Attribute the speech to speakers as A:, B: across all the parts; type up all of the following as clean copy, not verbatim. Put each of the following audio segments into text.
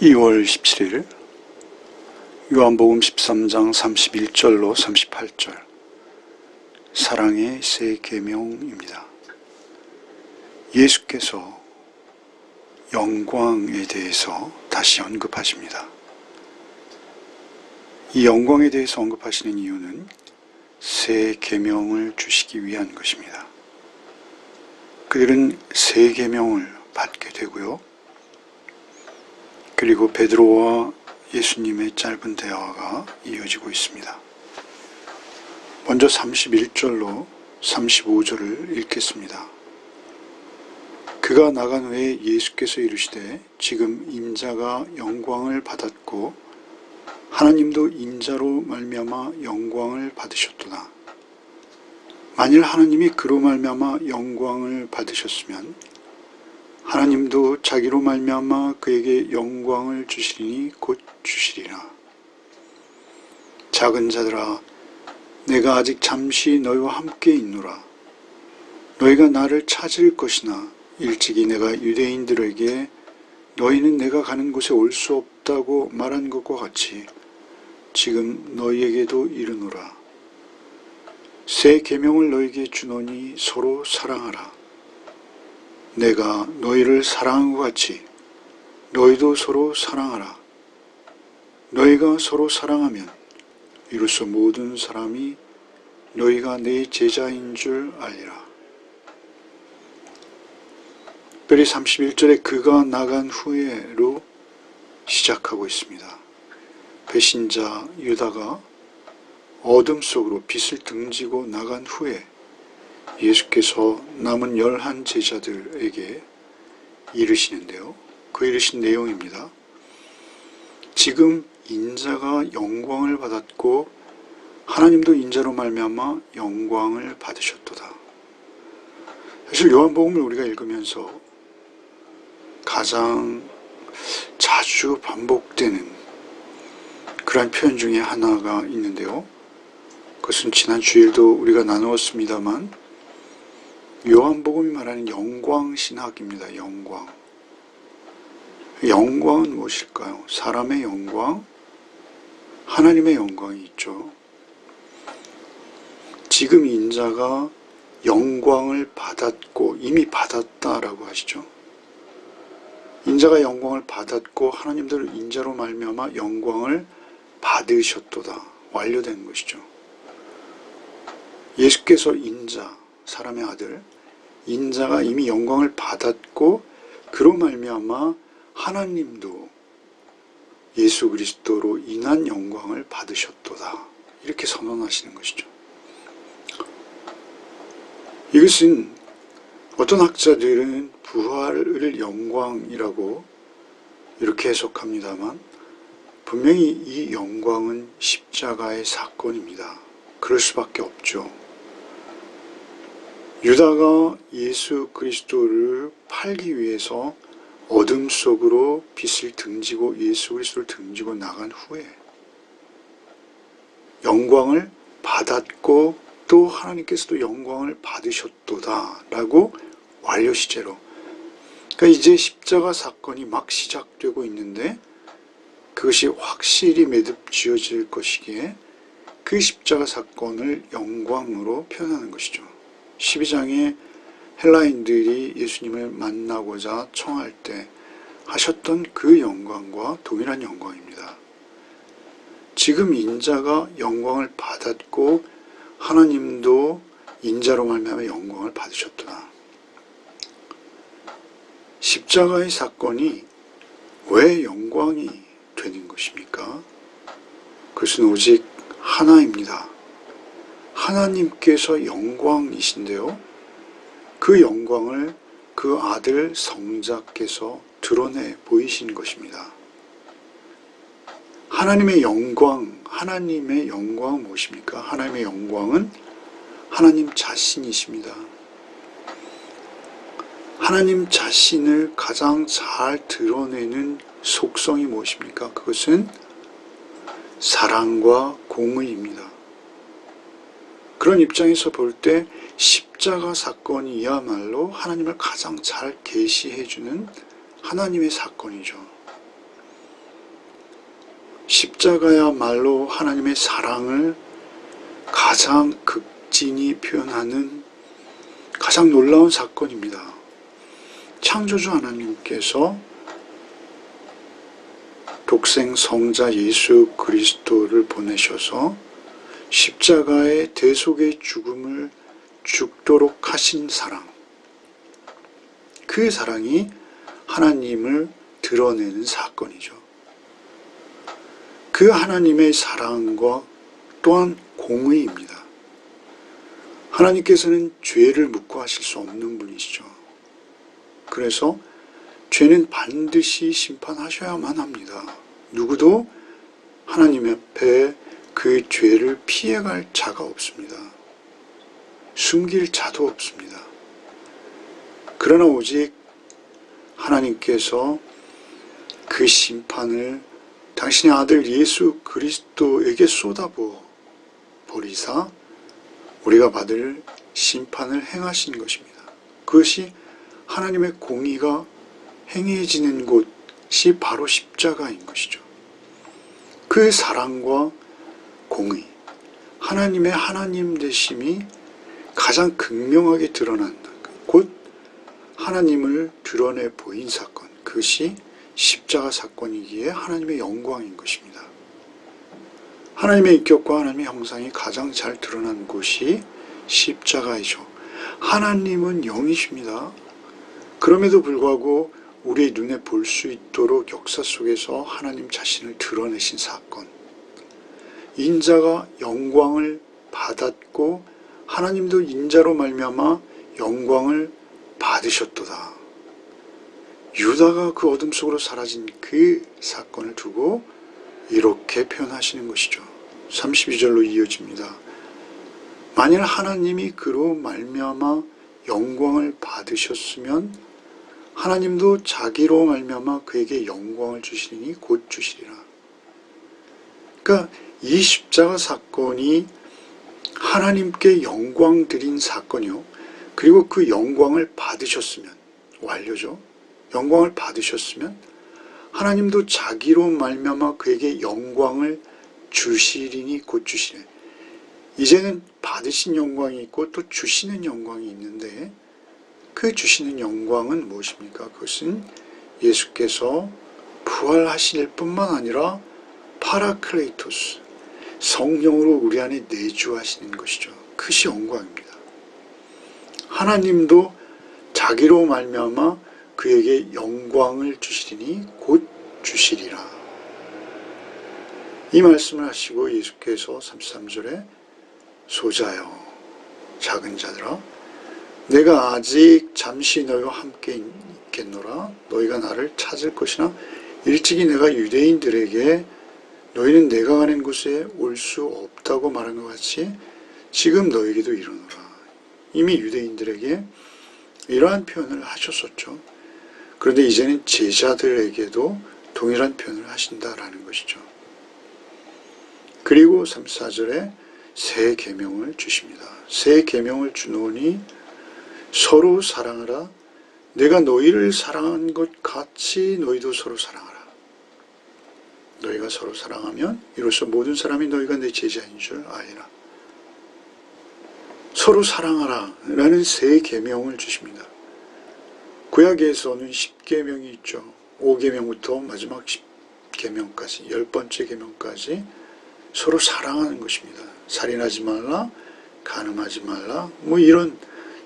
A: 2월 17일 요한복음 13장 31절로 38절 사랑의 새 계명입니다. 예수께서 영광에 대해서 다시 언급하십니다. 이 영광에 대해서 언급하시는 이유는 새 계명을 주시기 위한 것입니다. 그들은 새 계명을 받게 되고요. 그리고 베드로와 예수님의 짧은 대화가 이어지고 있습니다. 먼저 31절로 35절을 읽겠습니다. 그가 나간 후에 예수께서 이르시되 지금 인자가 영광을 받았고 하나님도 인자로 말미암아 영광을 받으셨도다. 만일 하나님이 그로 말미암아 영광을 받으셨으면 하나님도 자기로 말미암아 그에게 영광을 주시리니 곧 주시리라. 작은 자들아, 내가 아직 잠시 너희와 함께 있노라. 너희가 나를 찾을 것이나 일찍이 내가 유대인들에게 너희는 내가 가는 곳에 올 수 없다고 말한 것과 같이 지금 너희에게도 이르노라. 새 계명을 너희에게 주노니 서로 사랑하라. 내가 너희를 사랑한 것 같이 너희도 서로 사랑하라. 너희가 서로 사랑하면 이로써 모든 사람이 너희가 내 제자인 줄 알리라. 특별히 31절에 그가 나간 후에로 시작하고 있습니다. 배신자 유다가 어둠 속으로 빛을 등지고 나간 후에 예수께서 남은 11 제자들에게 이르시는데요. 그 이르신 내용입니다. 지금 인자가 영광을 받았고 하나님도 인자로 말미암아 영광을 받으셨도다. 사실 요한복음을 우리가 읽으면서 가장 자주 반복되는 그러한 표현 중에 하나가 있는데요. 그것은 지난 주일도 우리가 나누었습니다만 요한복음이 말하는 영광신학입니다. 영광. 영광은 무엇일까요? 사람의 영광, 하나님의 영광이 있죠. 지금 인자가 영광을 받았고 이미 받았다라고 하시죠. 인자가 영광을 받았고 하나님들 인자로 말미암아 영광을 받으셨도다. 완료된 것이죠. 예수께서 인자, 사람의 아들, 인자가 이미 영광을 받았고 그로 말미암아 하나님도 예수 그리스도로 인한 영광을 받으셨도다. 이렇게 선언하시는 것이죠. 이것은 어떤 학자들은 부활을 영광이라고 이렇게 해석합니다만 분명히 이 영광은 십자가의 사건입니다. 그럴 수밖에 없죠. 유다가 예수 그리스도를 팔기 위해서 어둠 속으로 빛을 등지고 예수 그리스도를 등지고 나간 후에 영광을 받았고 또 하나님께서도 영광을 받으셨도다 라고 완료 시제로, 그러니까 이제 십자가 사건이 막 시작되고 있는데 그것이 확실히 매듭 지어질 것이기에 그 십자가 사건을 영광으로 표현하는 것이죠. 12장에 헬라인들이 예수님을 만나고자 청할 때 하셨던 그 영광과 동일한 영광입니다. 지금 인자가 영광을 받았고 하나님도 인자로 말미암아 영광을 받으셨도다. 십자가의 사건이 왜 영광이 되는 것입니까? 그것은 오직 하나입니다. 하나님께서 영광이신데요. 그 영광을 그 아들 성자께서 드러내 보이신 것입니다. 하나님의 영광 무엇입니까? 하나님의 영광은 하나님 자신이십니다. 하나님 자신을 가장 잘 드러내는 속성이 무엇입니까? 그것은 사랑과 공의입니다. 그런 입장에서 볼 때 십자가 사건이야말로 하나님을 가장 잘 계시해주는 하나님의 사건이죠. 십자가야말로 하나님의 사랑을 가장 극진히 표현하는 가장 놀라운 사건입니다. 창조주 하나님께서 독생 성자 예수 그리스도를 보내셔서 십자가의 대속의 죽음을 죽도록 하신 사랑, 그 사랑이 하나님을 드러내는 사건이죠. 그 하나님의 사랑과 또한 공의입니다. 하나님께서는 죄를 묵과하실 수 없는 분이시죠. 그래서 죄는 반드시 심판하셔야만 합니다. 누구도 하나님 앞에 그 죄를 피해갈 자가 없습니다. 숨길 자도 없습니다. 그러나 오직 하나님께서 그 심판을 당신의 아들 예수 그리스도에게 쏟아부어 버리사 우리가 받을 심판을 행하신 것입니다. 그것이 하나님의 공의가 행해지는 곳이 바로 십자가인 것이죠. 그 사랑과 공의, 하나님의 하나님 되심이 가장 극명하게 드러난 곧 하나님을 드러내 보인 사건, 그것이 십자가 사건이기에 하나님의 영광인 것입니다. 하나님의 인격과 하나님의 형상이 가장 잘 드러난 곳이 십자가이죠. 하나님은 영이십니다. 그럼에도 불구하고 우리의 눈에 볼 수 있도록 역사 속에서 하나님 자신을 드러내신 사건, 인자가 영광을 받았고 하나님도 인자로 말미암아 영광을 받으셨도다. 유다가 그 어둠 속으로 사라진 그 사건을 두고 이렇게 표현하시는 것이죠. 32절로 이어집니다. 만일 하나님이 그로 말미암아 영광을 받으셨으면 하나님도 자기로 말미암아 그에게 영광을 주시리니 곧 주시리라. 그러니까 이 십자가 사건이 하나님께 영광 드린 사건이요. 그리고 그 영광을 받으셨으면, 완료죠. 영광을 받으셨으면 하나님도 자기로 말미암아 그에게 영광을 주시리니 곧 주시네. 이제는 받으신 영광이 있고 또 주시는 영광이 있는데 그 주시는 영광은 무엇입니까? 그것은 예수께서 부활하실 뿐만 아니라 파라클레이토스, 성령으로 우리 안에 내주하시는 것이죠. 그것이 영광입니다. 하나님도 자기로 말미암아 그에게 영광을 주시리니 곧 주시리라. 이 말씀을 하시고 예수께서 33절에 소자여 작은 자들아 내가 아직 잠시 너희와 함께 있겠노라. 너희가 나를 찾을 것이나 일찍이 내가 유대인들에게 너희는 내가 가는 곳에 올 수 없다고 말한 것 같이 지금 너희에게도 이르노라. 이미 유대인들에게 이러한 표현을 하셨었죠. 그런데 이제는 제자들에게도 동일한 표현을 하신다라는 것이죠. 그리고 34절에 새 계명을 주십니다. 새 계명을 주노니 서로 사랑하라. 내가 너희를 사랑한 것 같이 너희도 서로 사랑하라. 너희가 서로 사랑하면 이로써 모든 사람이 너희가 내 제자인 줄 아리라. 서로 사랑하라 라는 새 계명을 주십니다. 구약에서는 10계명이 있죠. 5계명부터 마지막 10계명까지 10번째 계명까지 서로 사랑하는 것입니다. 살인하지 말라, 간음하지 말라, 이런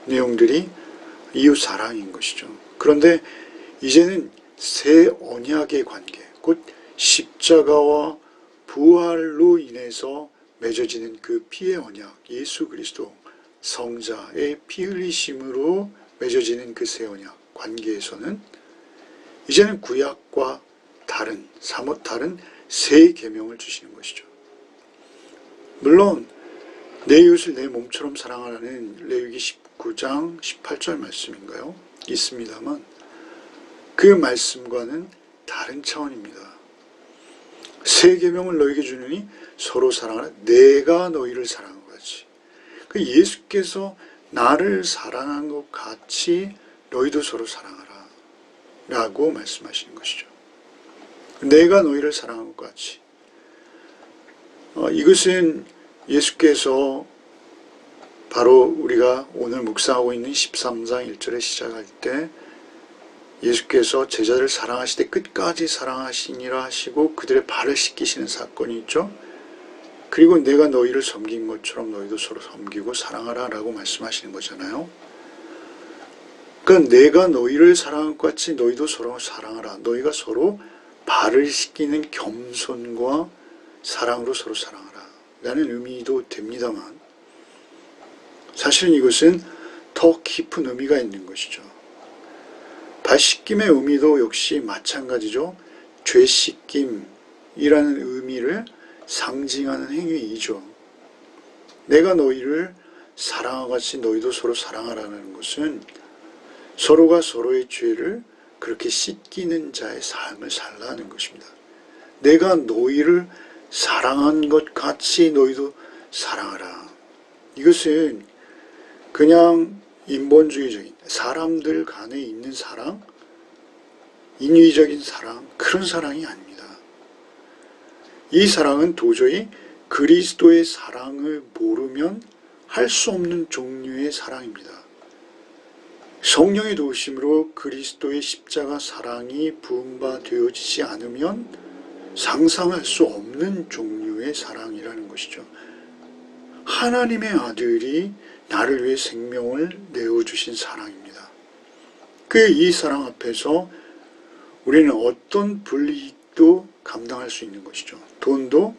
A: 내용들이 이웃 사랑인 것이죠. 그런데 이제는 새 언약의 관계, 곧 십자가와 부활로 인해서 맺어지는 그 피의 언약, 예수 그리스도 성자의 피 흘리심으로 맺어지는 그 새 언약 관계에서는 이제는 구약과 다른, 사뭇 다른 새 계명을 주시는 것이죠. 물론 내 이웃을 내 몸처럼 사랑하라는 레위기 19장 18절 말씀인가요? 있습니다만 그 말씀과는 다른 차원입니다. 새 계명을 너에게 주느니 서로 사랑하라. 내가 너희를 사랑한 것 같이. 그 예수께서 나를 사랑한 것 같이 너희도 서로 사랑하라 라고 말씀하시는 것이죠. 내가 너희를 사랑한 것 같이. 이것은 예수께서 바로 우리가 오늘 묵상하고 있는 13장 1절에 시작할 때 예수께서 제자를 사랑하시되 끝까지 사랑하시니라 하시고 그들의 발을 씻기시는 사건이 있죠. 그리고 내가 너희를 섬긴 것처럼 너희도 서로 섬기고 사랑하라 라고 말씀하시는 거잖아요. 그러니까 내가 너희를 사랑한 것 같이 너희도 서로 사랑하라. 너희가 서로 발을 씻기는 겸손과 사랑으로 서로 사랑하라 라는 의미도 됩니다만 사실은 이것은 더 깊은 의미가 있는 것이죠. 발 씻김의 의미도 역시 마찬가지죠. 죄 씻김이라는 의미를 상징하는 행위이죠. 내가 너희를 사랑하고 같이 너희도 서로 사랑하라는 것은 서로가 서로의 죄를 그렇게 씻기는 자의 삶을 살라는 것입니다. 내가 너희를 사랑한 것 같이 너희도 사랑하라. 이것은 그냥 인본주의적인 사람들 간에 있는 사랑, 인위적인 사랑, 그런 사랑이 아닙니다. 이 사랑은 도저히 그리스도의 사랑을 모르면 할 수 없는 종류의 사랑입니다. 성령의 도우심으로 그리스도의 십자가 사랑이 부음받아지지 않으면 상상할 수 없는 종류의 사랑이라는 것이죠. 하나님의 아들이 나를 위해 생명을 내어주신 사랑입니다. 이 사랑 앞에서 우리는 어떤 불이익도 감당할 수 있는 것이죠. 돈도,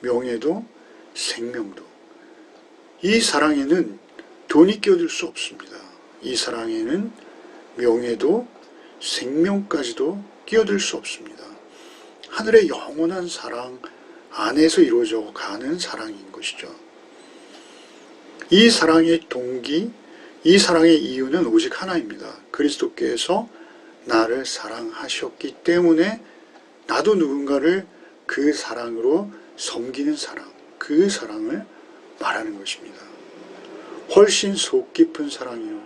A: 명예도, 생명도. 이 사랑에는 돈이 끼어들 수 없습니다. 이 사랑에는 명예도, 생명까지도 끼어들 수 없습니다. 하늘의 영원한 사랑 안에서 이루어져 가는 사랑인 것이죠. 이 사랑의 동기, 이 사랑의 이유는 오직 하나입니다. 그리스도께서 나를 사랑하셨기 때문에 나도 누군가를 그 사랑으로 섬기는 사랑, 그 사랑을 말하는 것입니다. 훨씬 속 깊은 사랑이요.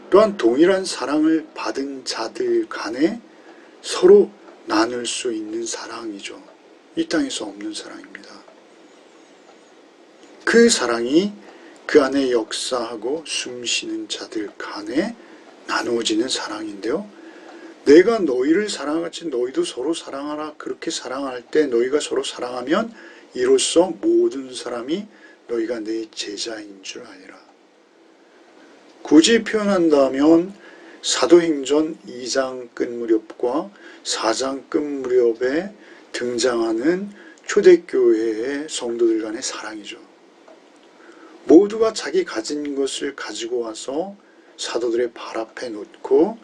A: 또한 동일한 사랑을 받은 자들 간에 서로 나눌 수 있는 사랑이죠. 이 땅에서 없는 사랑입니다. 그 사랑이 그 안에 역사하고 숨쉬는 자들 간에 나누어지는 사랑인데요. 내가 너희를 사랑하같이 너희도 서로 사랑하라. 그렇게 사랑할 때 너희가 서로 사랑하면 이로써 모든 사람이 너희가 내 제자인 줄 아니라. 굳이 표현한다면 사도행전 2장 끝 무렵과 4장 끝 무렵에 등장하는 초대교회의 성도들 간의 사랑이죠. 모두가 자기 가진 것을 가지고 와서 사도들의 발 앞에 놓고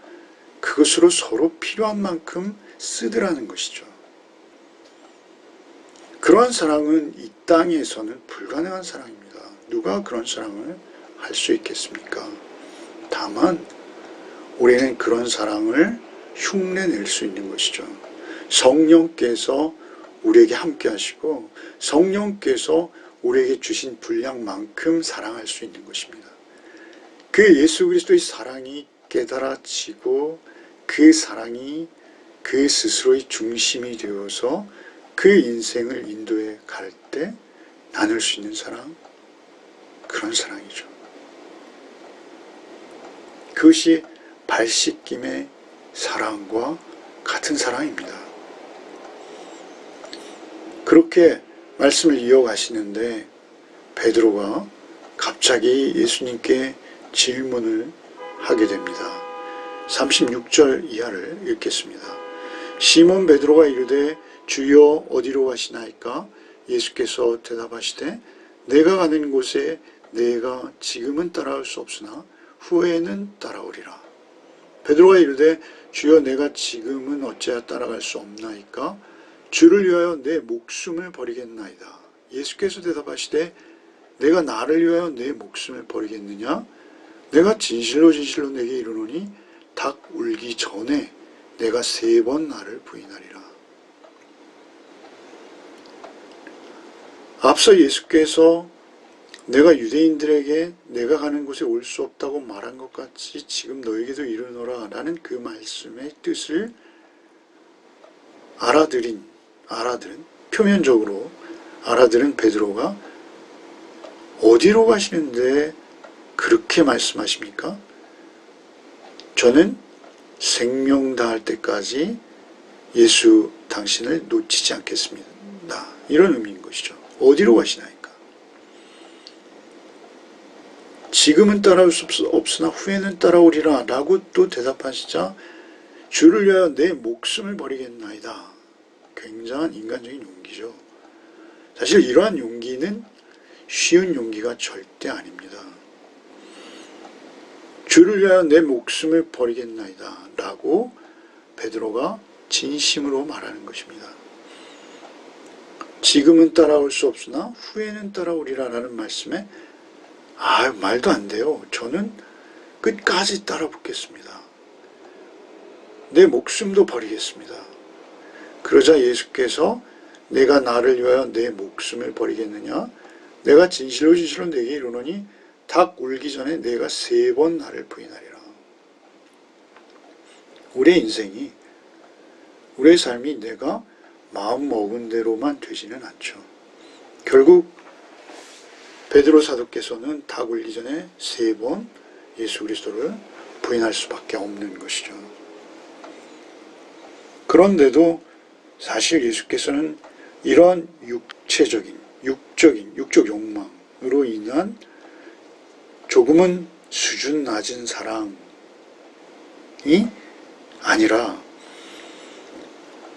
A: 그것으로 서로 필요한 만큼 쓰더라는 것이죠. 그러한 사랑은 이 땅에서는 불가능한 사랑입니다. 누가 그런 사랑을 할 수 있겠습니까? 다만 우리는 그런 사랑을 흉내낼 수 있는 것이죠. 성령께서 우리에게 함께 하시고 성령께서 우리에게 주신 분량만큼 사랑할 수 있는 것입니다. 그 예수 그리스도의 사랑이 깨달아지고 그 사랑이 그 스스로의 중심이 되어서 그 인생을 인도해 갈 때 나눌 수 있는 사랑, 그런 사랑이죠. 그것이 발 씻김의 사랑과 같은 사랑입니다. 그렇게 말씀을 이어가시는데 베드로가 갑자기 예수님께 질문을 하게 됩니다. 36절 이하를 읽겠습니다. 시몬 베드로가 이르되 주여 어디로 가시나이까? 예수께서 대답하시되 내가 가는 곳에 내가 지금은 따라올 수 없으나 후에는 따라오리라. 베드로가 이르되 주여 내가 지금은 어찌하여 따라갈 수 없나이까? 주를 위하여 내 목숨을 버리겠나이다. 예수께서 대답하시되 내가 나를 위하여 내 목숨을 버리겠느냐? 내가 진실로 진실로 내게 이르노니 닭 울기 전에 내가 3번 나를 부인하리라. 앞서 예수께서 내가 유대인들에게 내가 가는 곳에 올 수 없다고 말한 것 같이 지금 너에게도 이르노라 라는 그 말씀의 뜻을 알아들은 표면적으로 알아들은 베드로가 어디로 가시는데 그렇게 말씀하십니까? 저는 생명 다할 때까지 예수 당신을 놓치지 않겠습니다. 이런 의미인 것이죠. 어디로 가시나이까? 지금은 따라올 수 없으나 후에는 따라오리라 라고 또 대답하시자 주를 위하여 내 목숨을 버리겠나이다. 굉장한 인간적인 용기죠. 사실 이러한 용기는 쉬운 용기가 절대 아닙니다. 주를 위하여 내 목숨을 버리겠나이다 라고 베드로가 진심으로 말하는 것입니다. 지금은 따라올 수 없으나 후에는 따라오리라 라는 말씀에 말도 안 돼요. 저는 끝까지 따라붙겠습니다. 내 목숨도 버리겠습니다. 그러자 예수께서 내가 나를 위하여 내 목숨을 버리겠느냐? 내가 진실로 내게 이르노니 닭 울기 전에 내가 3번 나를 부인하리라. 우리의 인생이, 우리의 삶이 내가 마음 먹은 대로만 되지는 않죠. 결국 베드로 사도께서는 닭 울기 전에 3번 예수 그리스도를 부인할 수밖에 없는 것이죠. 그런데도 사실 예수께서는 이러한 육적 욕망으로 인한 조금은 수준 낮은 사랑이 아니라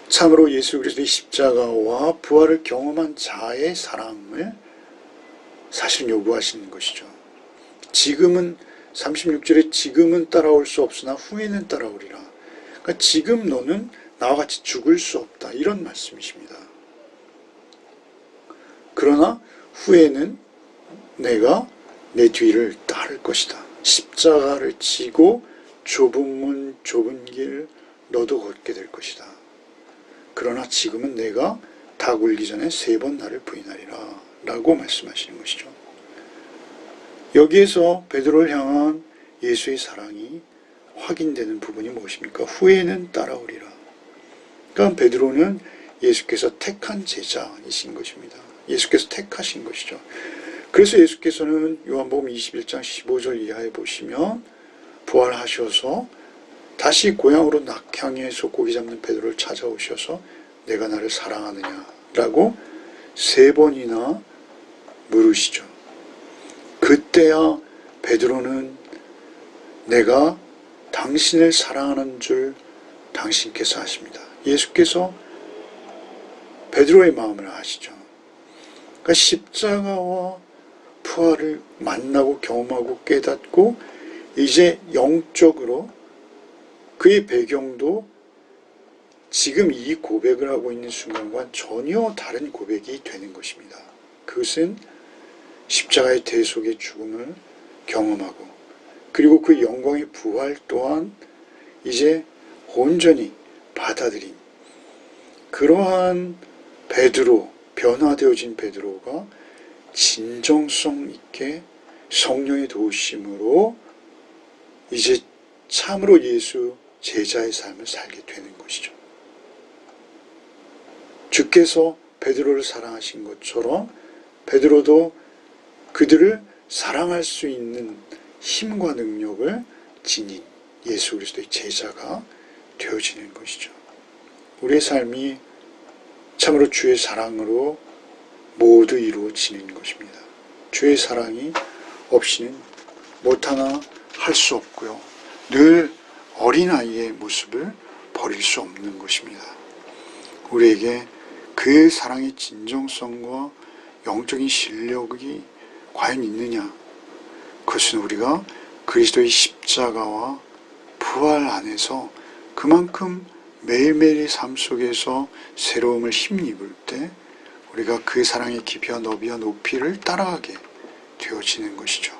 A: 참으로 예수 그리스도의 십자가와 부활을 경험한 자의 사랑을 사실 요구하시는 것이죠. 지금은 36절에 지금은 따라올 수 없으나 후에는 따라오리라. 그러니까 지금 너는 나와 같이 죽을 수 없다. 이런 말씀이십니다. 그러나 후에는 내가 내 뒤를 따를 것이다. 십자가를 지고 좁은 문 좁은 길 너도 걷게 될 것이다. 그러나 지금은 내가 닭 울기 전에 3번 나를 부인하리라 라고 말씀하시는 것이죠. 여기에서 베드로를 향한 예수의 사랑이 확인되는 부분이 무엇입니까? 후에는 따라오리라. 그러니까 베드로는 예수께서 택한 제자이신 것입니다. 예수께서 택하신 것이죠. 그래서 예수께서는 요한복음 21장 15절 이하에 보시면 부활하셔서 다시 고향으로 낙향해서 고기 잡는 베드로를 찾아오셔서 내가 나를 사랑하느냐 라고 3번이나 물으시죠. 그때야 베드로는 내가 당신을 사랑하는 줄 당신께서 아십니다. 예수께서 베드로의 마음을 아시죠. 그러니까 십자가와 부활을 만나고 경험하고 깨닫고 이제 영적으로 그의 배경도 지금 이 고백을 하고 있는 순간과 전혀 다른 고백이 되는 것입니다. 그것은 십자가의 대속의 죽음을 경험하고 그리고 그 영광의 부활 또한 이제 온전히 받아들인 그러한 베드로, 변화되어진 베드로가 진정성 있게 성령의 도우심으로 이제 참으로 예수 제자의 삶을 살게 되는 것이죠. 주께서 베드로를 사랑하신 것처럼 베드로도 그들을 사랑할 수 있는 힘과 능력을 지닌 예수 그리스도의 제자가 되어지는 것이죠. 우리의 삶이 참으로 주의 사랑으로 모두 이루어지는 것입니다. 주의 사랑이 없이는 못하나 할 수 없고요. 늘 어린아이의 모습을 버릴 수 없는 것입니다. 우리에게 그 사랑의 진정성과 영적인 실력이 과연 있느냐? 그것은 우리가 그리스도의 십자가와 부활 안에서 그만큼 매일매일의 삶 속에서 새로움을 힘입을 때 우리가 그 사랑의 깊이와 너비와 높이를 따라가게 되어지는 것이죠.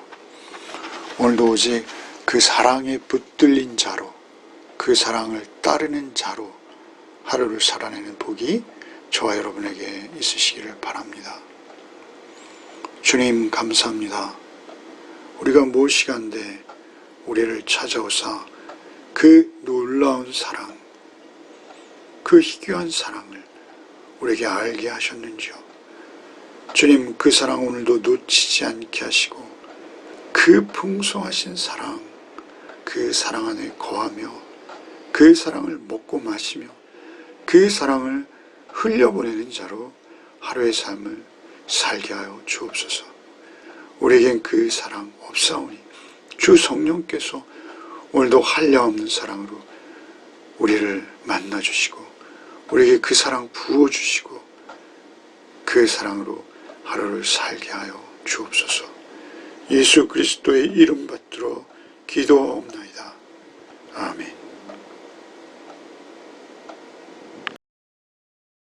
A: 오늘도 오직 그 사랑에 붙들린 자로, 그 사랑을 따르는 자로 하루를 살아내는 복이 저와 여러분에게 있으시기를 바랍니다. 주님 감사합니다. 우리가 무엇이간데 우리를 찾아오사 그 놀라운 사랑, 그 희귀한 사랑을 우리에게 알게 하셨는지요. 주님, 그 사랑 오늘도 놓치지 않게 하시고 그 풍성하신 사랑, 그 사랑 안에 거하며 그 사랑을 먹고 마시며 그 사랑을 흘려보내는 자로 하루의 삶을 살게 하여 주옵소서. 우리에겐 그 사랑 없사오니 주 성령께서 오늘도 한량없는 사랑으로 우리를 만나주시고 우리에게 그 사랑 부어주시고 그 사랑으로 하루를 살게 하여 주옵소서. 예수 그리스도의 이름 받들어 기도하옵나이다. 아멘.